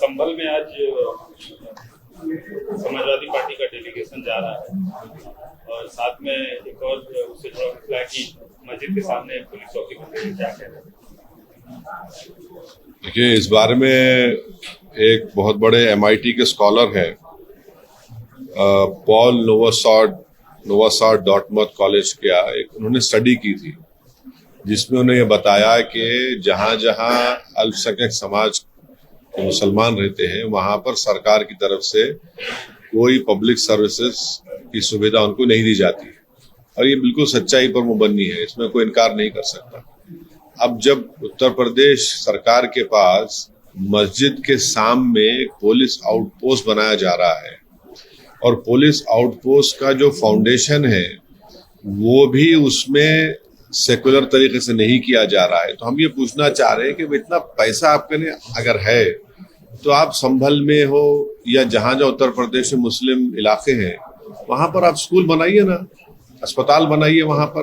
संभल में आज समाजवादी पार्टी का डेलीगेशन जा रहा है और साथ में एक और उससे जुड़ा मसला है कि मस्जिद के सामने पुलिस चौकी बन गई, क्या कह रहे हैं? देखिए, इस बारे में एक बहुत बड़े MIT के स्कॉलर हैं, पॉल नोवासाड डॉर्टमथ कॉलेज का उन्होंने स्टडी की थी, जिसमें उन्हें यह बताया कि जहां जहां अल्पसंख्यक समाज के मुसलमान रहते हैं वहां पर सरकार की तरफ से कोई पब्लिक सर्विसेज की सुविधा उनको नहीं दी जाती है और ये बिल्कुल सच्चाई पर मुबन्नी है, इसमें कोई इनकार नहीं कर सकता। अब जब उत्तर प्रदेश सरकार के पास मस्जिद के सामने एक पुलिस आउटपोस्ट बनाया जा रहा है और पुलिस आउटपोस्ट का जो फाउंडेशन है वो भी उसमें सेकुलर तरीके से नहीं किया जा रहा है, तो हम ये पूछना चाह रहे हैं कि इतना पैसा आपके लिए अगर है तो आप संभल में हो या जहां जहां उत्तर प्रदेश में मुस्लिम इलाके हैं वहां पर आप स्कूल बनाइए ना, अस्पताल बनाइए, वहां पर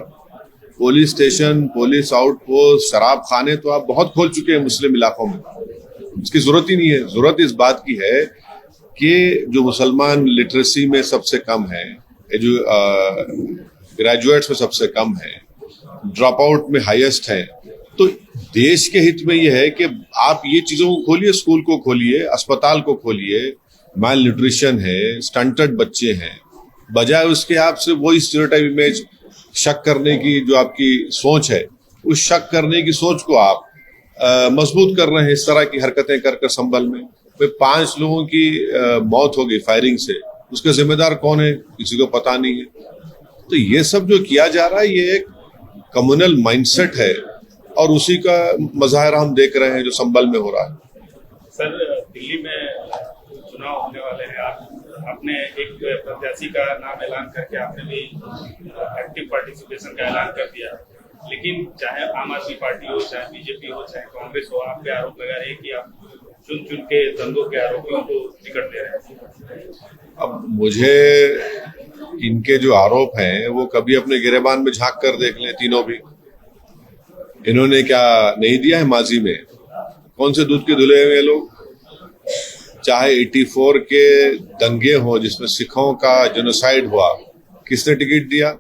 पुलिस स्टेशन, पुलिस आउटपोस्ट, शराब खाने तो आप बहुत खोल चुके हैं मुस्लिम इलाकों में, इसकी जरूरत ही नहीं है। जरूरत इस बात की है कि जो मुसलमान लिटरेसी में सबसे कम है, जो ग्रेजुएट्स में सबसे कम है, ड्रॉप आउट में हाईएस्ट है, तो देश के हित में यह है कि आप ये चीजों को खोलिए, स्कूल को खोलिए, अस्पताल को खोलिए। माल न्यूट्रिशन है, स्टंटेड बच्चे हैं, बजाय उसके आपसे वही स्टीरियोटाइप इमेज शक करने की जो आपकी सोच है, उस शक करने की सोच को आप मजबूत कर रहे हैं इस तरह की हरकतें कर संभल में। 5 लोगों की मौत हो गई फायरिंग से, उसके जिम्मेदार कौन है किसी को पता नहीं है। तो ये सब जो किया जा रहा है ये एक कम्युनल माइंडसेट है और उसी का मजाहरा हम देख रहे हैं जो संभल में हो रहा है। सर, दिल्ली में चुनाव होने वाले हैं, आपने एक प्रत्याशी का नाम ऐलान करके आपने भी एक्टिव पार्टिसिपेशन का ऐलान कर दिया, लेकिन चाहे आम आदमी पार्टी हो, चाहे बीजेपी हो, चाहे कांग्रेस हो, आप पे आरोप लगा रहे हैं कि आप चुन चुन के दंगों के आरोपियों को टिकट दे रहे हैं। अब मुझे इनके जो आरोप हैं वो कभी अपने गिरेबान में झांक कर देख लें, तीनों भी। इन्होंने क्या नहीं दिया है माजी में? कौन से दूध के धुले हुए लोग? चाहे 84 के दंगे हो जिसमें सिखों का जेनोसाइड हुआ, किसने टिकट दिया?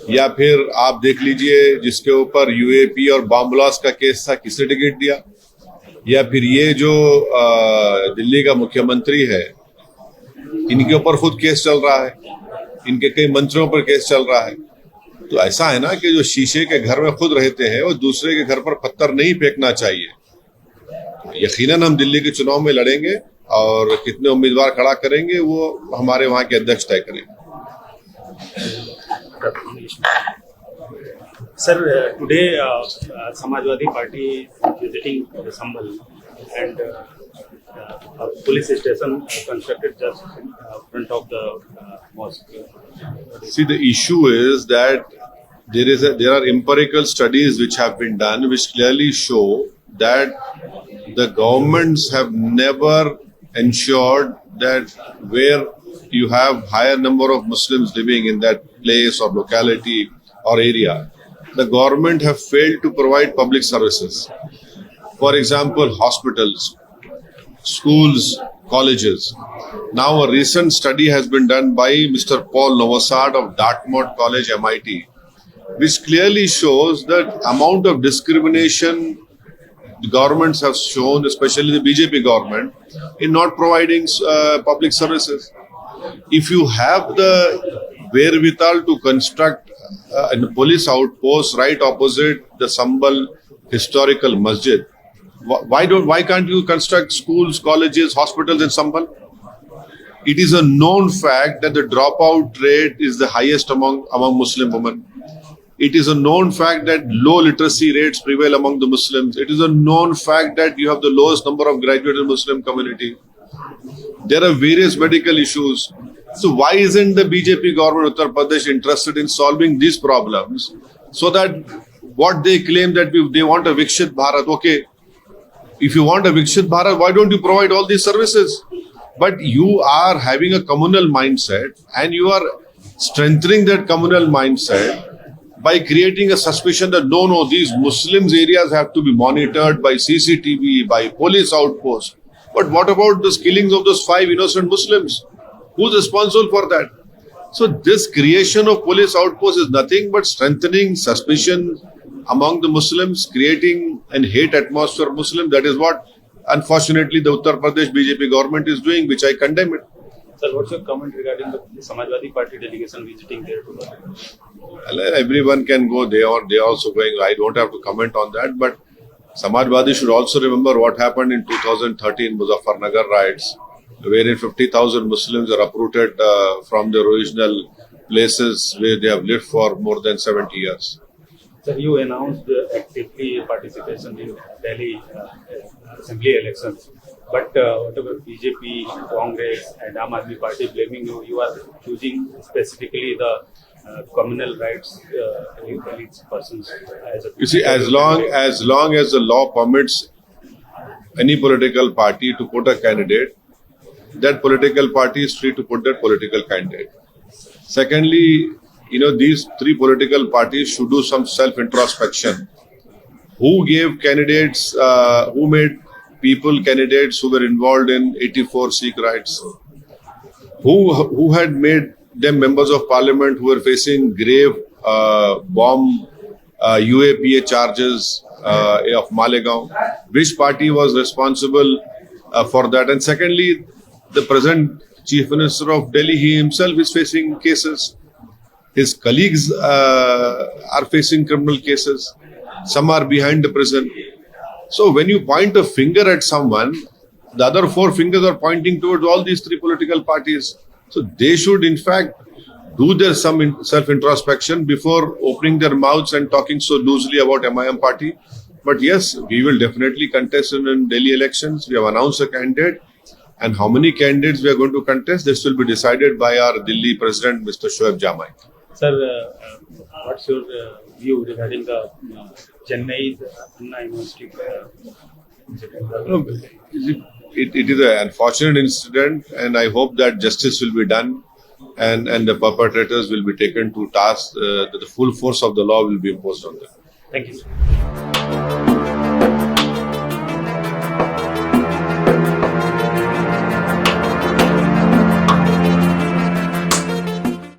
या फिर आप देख लीजिए जिसके ऊपर UAP और बॉम्ब ब्लास्ट का केस था, किसने टिकट दिया? या फिर ये जो दिल्ली का मुख्यमंत्री है, इनके ऊपर खुद केस चल रहा है, इनके कई मंत्रियों पर केस चल रहा है। तो ऐसा है ना कि जो शीशे के घर में खुद रहते हैं वो दूसरे के घर पर पत्थर नहीं फेंकना चाहिए। यकीनन हम दिल्ली के चुनाव में लड़ेंगे और कितने उम्मीदवार खड़ा करेंगे वो हमारे वहां के अध्यक्ष तय करेंगे। Sir, today Samajwadi Party is visiting Sambhal and a police station constructed just in front of the mosque. See, the issue is that there are empirical studies which have been done which clearly show that the governments have never ensured that where you have higher number of Muslims living in that place or locality or area, the government have failed to provide public services. For example, hospitals, schools, colleges. Now a recent study has been done by Mr. Paul Nowosad of Dartmouth College, MIT, which clearly shows that amount of discrimination the governments have shown, especially the BJP government, in not providing public services. If you have the wherewithal to construct a police outpost right opposite the Sambal historical masjid, why can't you construct schools, colleges, hospitals in Sambal? It is a known fact that the dropout rate is the highest among Muslim women. It is a known fact that low literacy rates prevail among the Muslims. It is a known fact that you have the lowest number of graduates in the Muslim community. There are various medical issues. So why isn't the BJP government of Uttar Pradesh interested in solving these problems so that what they claim that they want a Vikshit Bharat? Okay, if you want a Vikshit Bharat, why don't you provide all these services? But you are having a communal mindset and you are strengthening that communal mindset by creating a suspicion that no, these Muslims areas have to be monitored by CCTV, by police outposts. But what about the killings of those 5 innocent Muslims? Who's responsible for that? So this creation of police outposts is nothing but strengthening suspicion among the Muslims, creating an hate atmosphere of Muslims. That is what, unfortunately, the Uttar Pradesh BJP government is doing, which I condemn it. Sir, what's your comment regarding the Samajwadi Party delegation visiting there today? Well, everyone can go. They are also going. I don't have to comment on that. But Samajwadi should also remember what happened in 2013 Muzaffarnagar riots, wherein 50,000 Muslims are uprooted from their original places where they have lived for more than 70 years. Sir, you announced actively participation in Delhi assembly elections, but whatever BJP, Congress and Aam Aadmi Party blaming you, you are choosing specifically the communal rights elites persons as a... You see, as long as the law permits any political party to put a candidate, that political party is free to put that political candidate. Secondly, these 3 political parties should do some self-introspection. Who gave candidates, who made people candidates who were involved in 84 Sikh riots? Who had made them members of parliament who were facing grave bomb UAPA charges of Malegaon? Which party was responsible for that? And secondly, the present Chief Minister of Delhi, he himself is facing cases. His colleagues are facing criminal cases. Some are behind the prison. So when you point a finger at someone, the other 4 fingers are pointing towards all these 3 political parties. So they should in fact do their some self-introspection before opening their mouths and talking so loosely about MIM party. But yes, we will definitely contest in Delhi elections. We have announced a candidate. And how many candidates we are going to contest, this will be decided by our Delhi President, Mr. Shoaib Jamai. Sir, what's your view regarding the Chennai Anna University? It is an unfortunate incident, and I hope that justice will be done and the perpetrators will be taken to task. The full force of the law will be imposed on them. Thank you, sir.